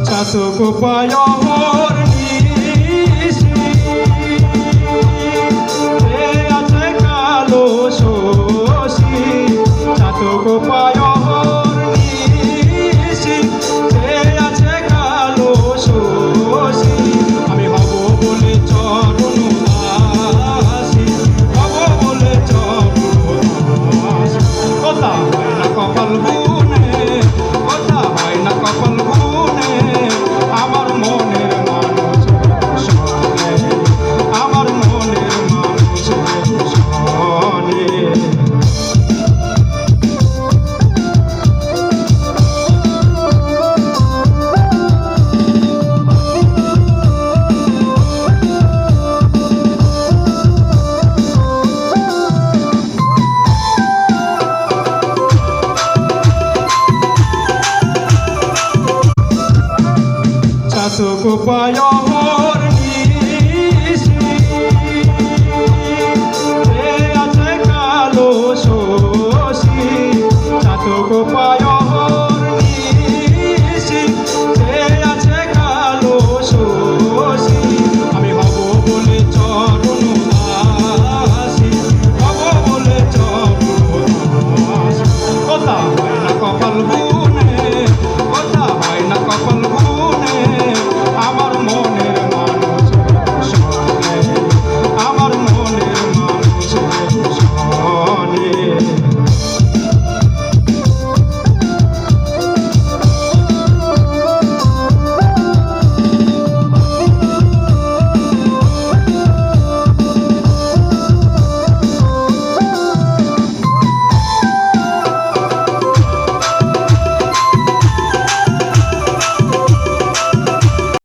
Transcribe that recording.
চাতক পায়র নিশি আছে কালো শশী চাতক পায়র নিশি আছে কালো শশী আমি হব বলে চরণ দাসী হব বলে চরণ দাসী কথা হয় না কপাল গুনে কথা হয় না কপাল গুনে আমার মনের মানুষের সনে আমার মনের মানুষের সনে চাতক পায়র